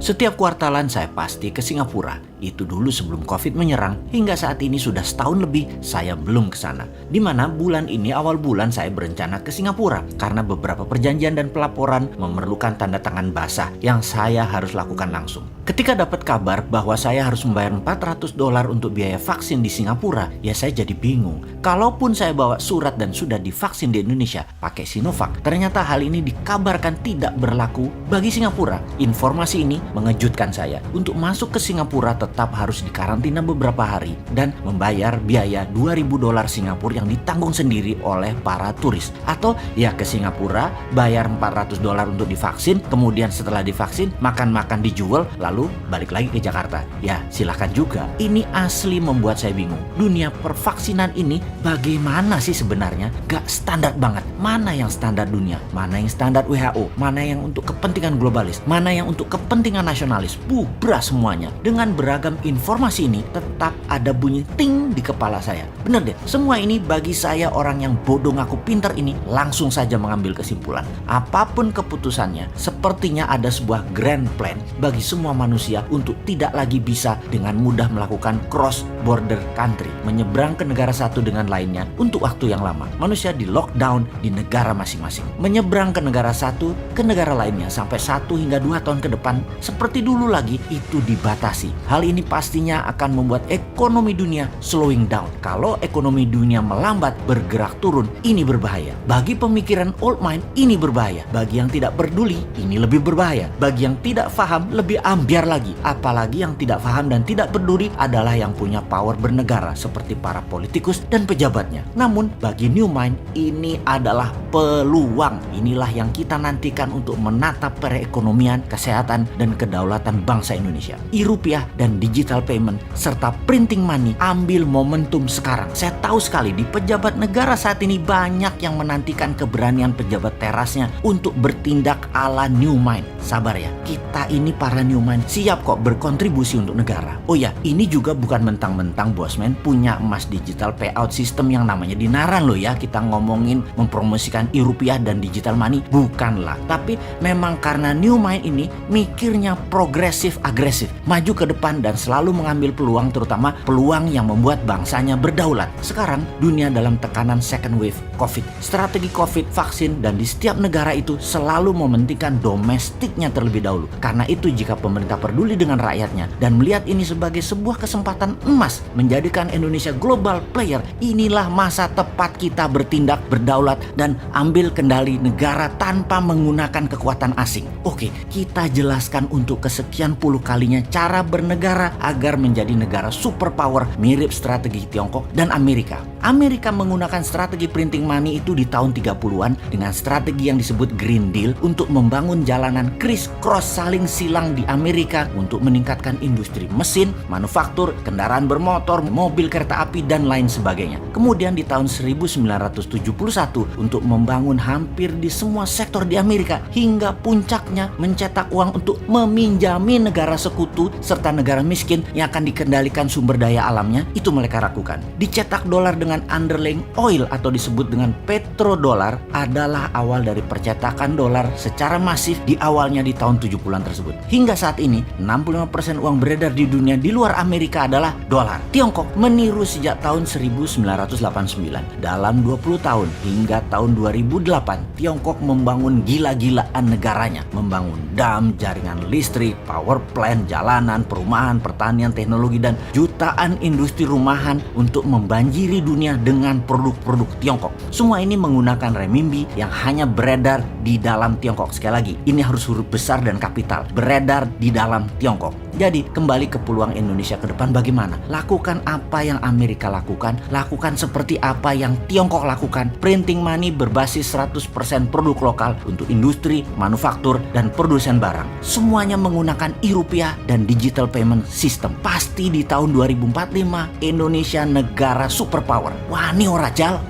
Setiap kuartalan saya pasti ke Singapura. Itu dulu sebelum COVID menyerang, hingga saat ini sudah setahun lebih saya belum ke sana. Di mana bulan ini awal bulan saya berencana ke Singapura karena beberapa perjanjian dan pelaporan memerlukan tanda tangan basah yang saya harus lakukan langsung. Ketika dapat kabar bahwa saya harus membayar $400 untuk biaya vaksin di Singapura, ya saya jadi bingung. Kalaupun saya bawa surat dan sudah divaksin di Indonesia pakai Sinovac, ternyata hal ini dikabarkan tidak berlaku bagi Singapura. Informasi ini mengejutkan saya. Untuk masuk ke Singapura tetap harus dikarantina beberapa hari dan membayar biaya $2.000 Singapura yang ditanggung sendiri oleh para turis. Atau ya ke Singapura bayar $400 untuk divaksin, kemudian setelah divaksin makan-makan dijual, lalu balik lagi ke Jakarta. Ya silahkan juga. Ini asli membuat saya bingung. Dunia pervaksinan ini bagaimana sih sebenarnya? Gak standar banget. Mana yang standar dunia? Mana yang standar WHO? Mana yang untuk kepentingan globalis? Mana yang untuk kepentingan nasionalis? Bubrah semuanya. Dengan beragam informasi ini tetap ada bunyi ting di kepala saya. Bener deh, semua ini bagi saya orang yang bodoh ngaku pintar ini langsung saja mengambil kesimpulan. Apapun keputusannya, sepertinya ada sebuah grand plan bagi semua manusia untuk tidak lagi bisa dengan mudah melakukan cross border country, menyeberang ke negara satu dengan lainnya untuk waktu yang lama. Manusia di lockdown di negara masing-masing. Menyeberang ke negara satu ke negara lainnya sampai 1 hingga 2 tahun ke depan seperti dulu lagi itu dibatasi. Hal ini pastinya akan membuat ekonomi dunia slowing down. Kalau ekonomi dunia melambat, bergerak turun, ini berbahaya. Bagi pemikiran old mind, ini berbahaya. Bagi yang tidak peduli, ini lebih berbahaya. Bagi yang tidak paham, lebih ambiar lagi. Apalagi yang tidak paham dan tidak peduli adalah yang punya power bernegara seperti para politikus dan pejabatnya. Namun bagi New Mind ini adalah peluang. Inilah yang kita nantikan untuk menatap perekonomian, kesehatan, dan kedaulatan bangsa Indonesia. E-rupiah dan digital payment serta printing money ambil momentum sekarang. Saya tahu sekali di pejabat negara saat ini banyak yang menantikan keberanian pejabat terasnya untuk bertindak ala New Mind. Sabar ya, kita ini para New Mind siap kok berkontribusi untuk negara. Oh ya, ini juga bukan mentang-mentang Bosman punya emas digital payout system yang namanya dinaran loh ya. Kita ngomongin mempromosikan e-rupiah dan digital money, bukanlah. Tapi memang karena New Mind ini mikirnya progresif agresif, maju ke depan dan selalu mengambil peluang, terutama peluang yang membuat bangsanya berdaulat. Sekarang dunia dalam tekanan second wave COVID, strategi COVID, vaksin, dan di setiap negara itu selalu mementingkan domestiknya terlebih dahulu. Karena itu jika pemerintah peduli dengan rakyatnya dan melihat ini sebagai sebuah kesempatan emas menjadikan Indonesia global player, inilah masa tepat kita bertindak berdaulat dan ambil kendali negara tanpa menggunakan kekuatan asing. Oke, kita jelaskan untuk kesekian puluh kalinya cara bernegara agar menjadi negara superpower mirip strategi Tiongkok dan Amerika. Amerika menggunakan strategi printing money itu di tahun 30-an dengan strategi yang disebut Green Deal untuk membangun jalanan criss-cross saling silang di Amerika untuk meningkatkan industri mesin, manufaktur, kendaraan bermotor, mobil kereta api, dan lain sebagainya. Kemudian di tahun 1971 untuk membangun hampir di semua sektor di Amerika hingga puncaknya mencetak uang untuk meminjami negara sekutu serta negara miskin yang akan dikendalikan sumber daya alamnya, itu mereka lakukan. Dicetak dolar dengan underlying oil atau disebut dengan petrodolar adalah awal dari percetakan dolar secara masif di awalnya di tahun 70-an tersebut. Hingga saat ini 65% uang beredar di dunia di luar Amerika adalah dolar. Tiongkok meniru sejak tahun 1989. Dalam 20 tahun hingga tahun 2008, Tiongkok membangun gila-gilaan negaranya, membangun dam, jaringan listrik, power plant, jalanan, perumahan, pertanian, teknologi, dan jutaan industri rumahan untuk membanjiri dunia dengan produk-produk Tiongkok. Semua ini menggunakan renminbi yang hanya beredar di dalam Tiongkok. Sekali lagi, ini harus huruf besar dan kapital, beredar di dalam Tiongkok. Jadi kembali ke peluang Indonesia ke depan bagaimana? Lakukan apa yang Amerika lakukan, lakukan seperti apa yang Tiongkok lakukan. Printing money berbasis 100% produk lokal untuk industri, manufaktur, dan produsen barang. Semuanya menggunakan e-rupiah dan digital payment system. Pasti di tahun 2045 Indonesia negara superpower. Wah, ini ora jal.